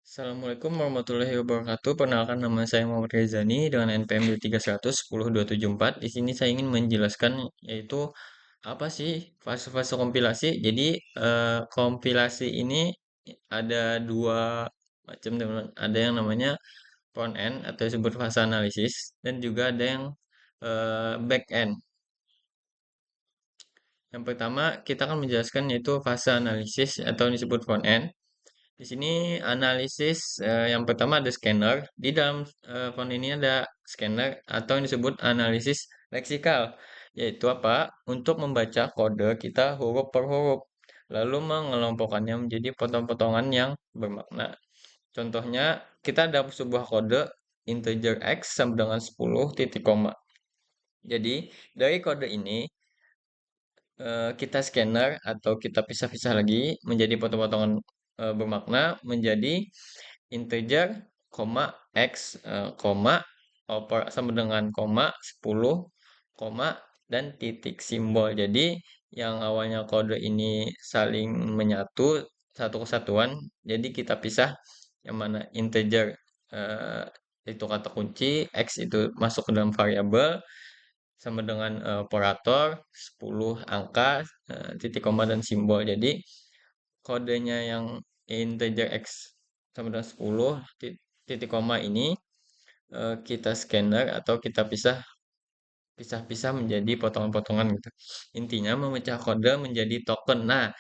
Assalamualaikum warahmatullahi wabarakatuh. Perkenalkan nama saya Muhammad Rezani dengan NPM 231010274. Di sini saya ingin menjelaskan yaitu apa sih fase-fase kompilasi. Jadi kompilasi ini ada dua macam teman. Ada yang namanya front end atau disebut fase analisis dan juga ada yang back end. Yang pertama kita akan menjelaskan yaitu fase analisis atau yang disebut front end. Di sini analisis yang pertama ada scanner. Di dalam font ini ada scanner atau yang disebut analisis leksikal, yaitu apa? Untuk membaca kode kita huruf per huruf, lalu mengelompokkannya menjadi potong-potongan yang bermakna. Contohnya, kita ada sebuah kode integer x sama dengan 10 titik koma. Jadi, dari kode ini kita scanner atau kita pisah-pisah lagi menjadi potong-potongan bermakna menjadi integer, koma, x, koma, sama dengan koma, 10, koma, dan titik simbol. Jadi yang awalnya kode ini saling menyatu, satu kesatuan, jadi kita pisah yang mana integer eh, itu kata kunci, x itu masuk ke dalam variabel, sama dengan operator 10 angka, titik koma dan simbol. Jadi kodenya yang integer x sama dengan 10 titik koma ini kita scanner atau kita pisah-pisah menjadi potongan-potongan gitu. Intinya memecah kode menjadi token. Nah,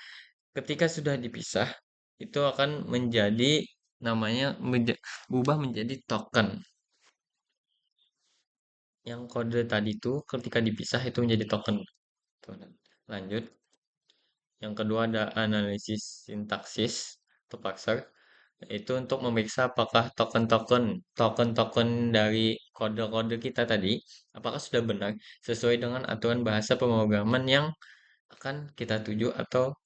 ketika sudah dipisah itu akan menjadi namanya berubah menjadi token. Yang kode tadi itu ketika dipisah itu menjadi token. Tuh, lanjut. Yang kedua ada analisis sintaksis atau parser, yaitu untuk memeriksa apakah token-token dari kode-kode kita tadi, apakah sudah benar sesuai dengan aturan bahasa pemrograman yang akan kita tuju atau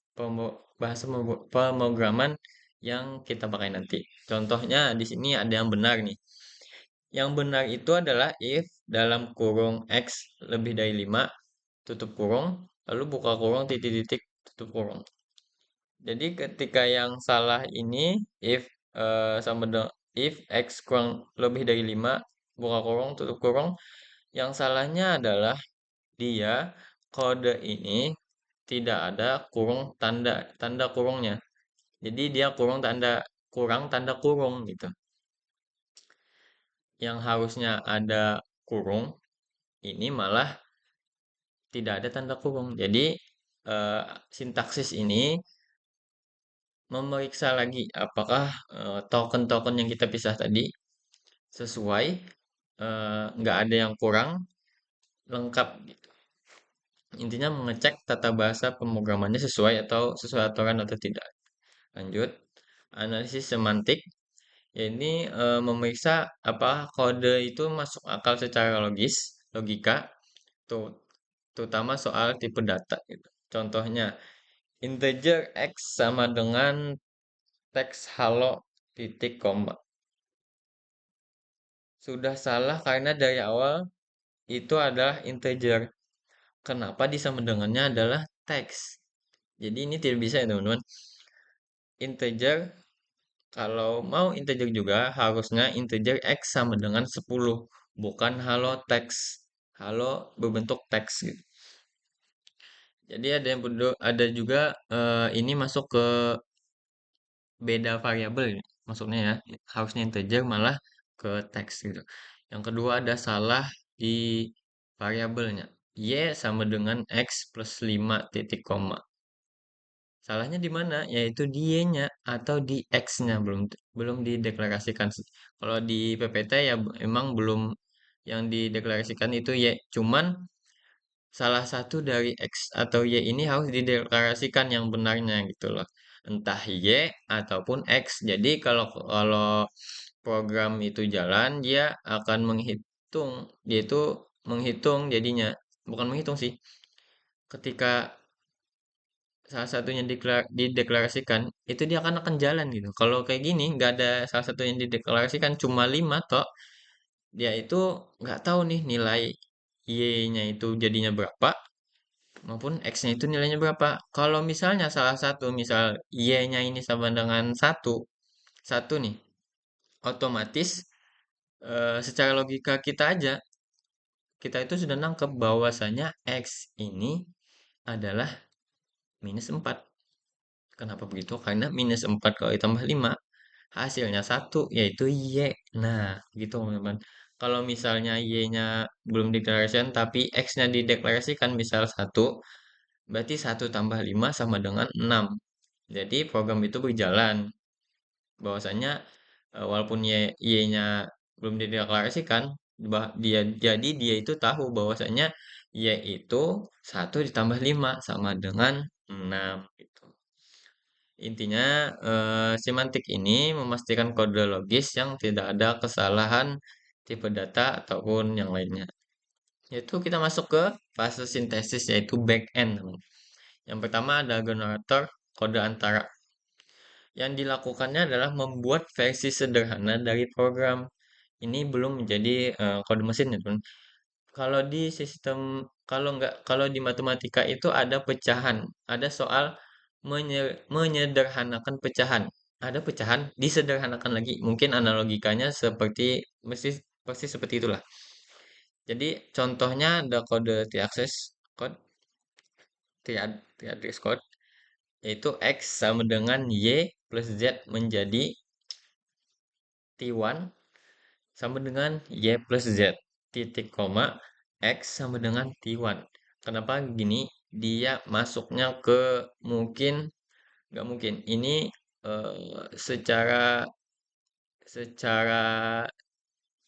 bahasa pemrograman yang kita pakai nanti. Contohnya di sini ada yang benar nih. Yang benar itu adalah if dalam kurung x lebih dari 5 tutup kurung, lalu buka kurung titik-titik tutup kurung. Jadi ketika yang salah ini if sama dengan if x kurang lebih dari 5 buka kurung tutup kurung, yang salahnya adalah dia kode ini tidak ada kurung tanda tanda kurungnya. Jadi dia kurang tanda kurung gitu. Yang harusnya ada kurung ini malah tidak ada tanda kurung. Jadi eh, sintaksis ini memeriksa lagi apakah token-token yang kita pisah tadi sesuai, nggak ada yang kurang, lengkap gitu. Intinya mengecek tata bahasa pemrogramannya sesuai atau sesuai aturan atau tidak. Lanjut, analisis semantik. Ya ini memeriksa apa kode itu masuk akal secara logika, tuh, terutama soal tipe data gitu. Contohnya, integer x sama dengan teks halo titik koma. Sudah salah karena dari awal itu adalah integer. Kenapa disama dengannya adalah teks. Jadi ini tidak bisa ya teman-teman. Integer, kalau mau integer juga harusnya integer x sama dengan 10. Bukan halo teks. Halo berbentuk teks gitu. Jadi ada juga ini masuk ke beda variabel ya. Maksudnya ya, harusnya integer malah ke teks gitu. Yang kedua ada salah di variabelnya. Y sama dengan X plus 5 titik koma. Salahnya di mana? Yaitu di Y-nya atau di X-nya belum belum dideklarasikan sih. Kalau di PPT ya emang belum yang dideklarasikan itu Y. Cuman salah satu dari X atau Y ini harus dideklarasikan yang benarnya gitu loh. Entah Y ataupun X. Jadi kalau program itu jalan, dia akan dia itu menghitung jadinya. Bukan menghitung sih. Ketika salah satunya dideklarasikan, itu dia akan jalan gitu. Kalau kayak gini, nggak ada salah satu yang dideklarasikan, cuma 5 toh, dia itu nggak tahu nih nilai Y-nya itu jadinya berapa, maupun X-nya itu nilainya berapa. Kalau misalnya salah satu, misal Y-nya ini sama dengan satu nih. otomatis secara logika kita aja, kita itu sudah nangkep bahwasanya X ini adalah -4. Kenapa begitu? Karena -4 kalau ditambah 5 hasilnya satu, yaitu Y. Nah, gitu teman-teman. Kalau misalnya Y-nya belum dideklarasikan, tapi X-nya dideklarasikan misal satu, berarti satu tambah 5 sama dengan 6. Jadi program itu berjalan. Bahwasanya walaupun Y-nya belum dideklarasikan, dia itu tahu bahwasanya Y itu satu ditambah 5 sama dengan 6 gitu. Intinya, semantik ini memastikan kode logis yang tidak ada kesalahan tipe data ataupun yang lainnya. Yaitu kita masuk ke fase sintesis yaitu back end. Yang pertama ada generator kode antara. Yang dilakukannya adalah membuat versi sederhana dari program. Ini belum menjadi kode mesin ya, teman. Kalau di sistem, kalau di matematika itu ada pecahan, ada soal menyederhanakan pecahan. Ada pecahan, disederhanakan lagi. Mungkin analogikanya seperti persis seperti itulah. Jadi contohnya ada kode t-access code, t-address code, yaitu x sama dengan y plus z menjadi t1 sama dengan y plus z titik koma x sama dengan t1. Kenapa gini? Dia masuknya ke mungkin nggak mungkin. Ini secara secara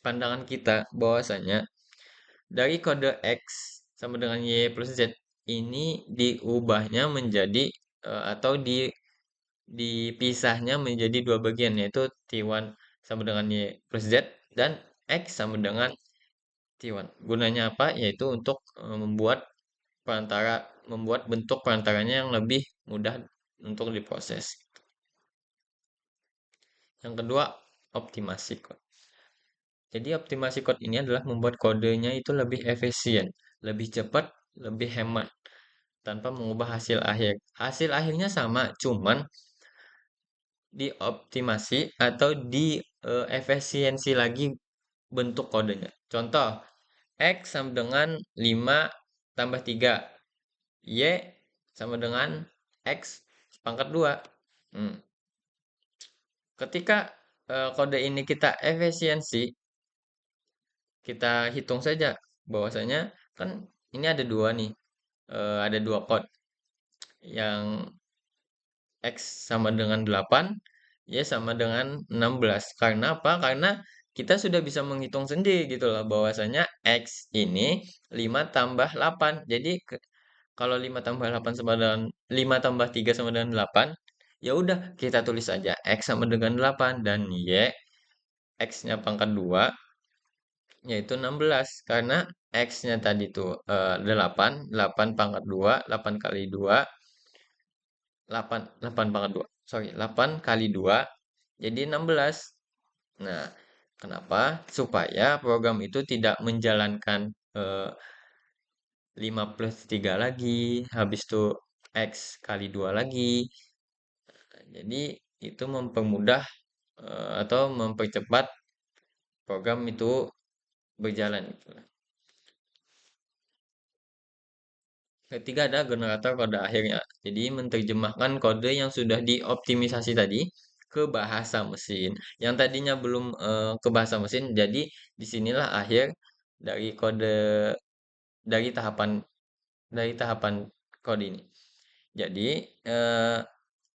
pandangan kita bahwasanya dari kode x sama dengan y plus z ini diubahnya menjadi atau dipisahnya menjadi dua bagian yaitu t1 sama dengan y plus z dan x sama dengan T1. Gunanya apa? Yaitu untuk membuat bentuk perantaranya yang lebih mudah untuk diproses. Yang kedua, optimasi code. Jadi optimasi code ini adalah membuat kodenya itu lebih efisien, lebih cepat, lebih hemat tanpa mengubah hasil akhir. Hasil akhirnya sama, cuman dioptimasi atau di efisiensi lagi bentuk kodenya. Contoh, X sama dengan 5 tambah 3. Y sama dengan X pangkat 2. Hmm. Ketika kode ini kita efisiensi, kita hitung saja bahwasanya kan ini ada dua nih, ada dua code yang X sama dengan 8, Y sama dengan 16. Karena apa? Karena kita sudah bisa menghitung sendiri gitu loh bahwasanya X ini 5 tambah 8. Jadi kalau 5 tambah 8 sama dengan 5 tambah 3 sama dengan 8, ya udah kita tulis aja X sama dengan 8 dan Y X-nya pangkat 2 yaitu 16 karena X-nya tadi tuh 8, 8 pangkat 2, 8 kali 2, 8, 8 pangkat 2. Sorry, 8 kali 2 jadi 16. Nah, kenapa? Supaya program itu tidak menjalankan 5 plus 3 lagi, habis itu X kali 2 lagi. Jadi itu mempermudah atau mempercepat program itu berjalan gitu. Ketiga ada generator kode akhirnya. Jadi menerjemahkan kode yang sudah dioptimisasi tadi ke bahasa mesin. Yang tadinya belum ke bahasa mesin, jadi disinilah akhir dari dari tahapan dari tahapan kode ini. Jadi eh,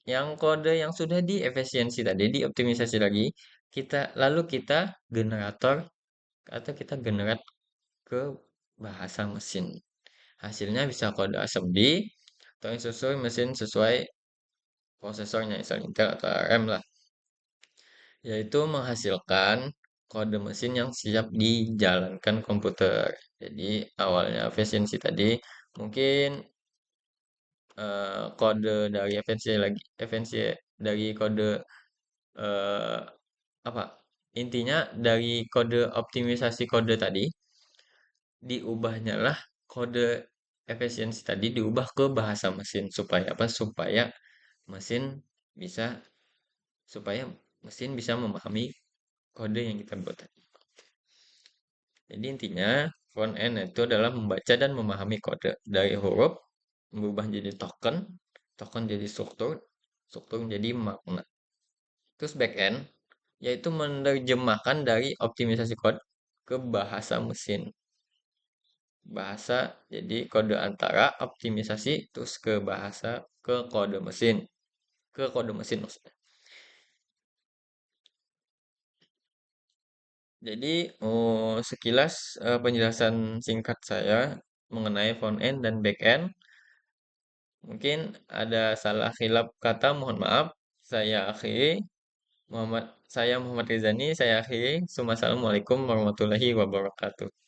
yang kode yang sudah diefisiensi tadi dioptimisasi lagi, kita generator atau kita generate ke bahasa mesin. Hasilnya bisa kode assembly atau instruksi mesin sesuai prosesornya, misalnya Intel atau ARM lah, yaitu menghasilkan kode mesin yang siap dijalankan komputer. Jadi awalnya efisiensi tadi mungkin kode dari efisiensi dari kode eh, apa? Intinya dari kode optimisasi kode tadi diubahnya lah kode efisiensi tadi diubah ke bahasa mesin supaya apa? Mesin bisa supaya mesin bisa memahami kode yang kita buat tadi. Jadi intinya front end itu adalah membaca dan memahami kode dari huruf, berubah jadi token, token jadi struktur, struktur jadi makna. Terus back end yaitu menerjemahkan dari optimisasi kode ke bahasa mesin. Bahasa jadi kode antara optimisasi terus ke bahasa ke kode mesin. Ke kode mesin maksudnya. Jadi, sekilas penjelasan singkat saya mengenai front end dan back end. Mungkin ada salah khilaf kata, mohon maaf. Saya akhiri. Muhammad Rizani, saya akhiri. Assalamualaikum warahmatullahi wabarakatuh.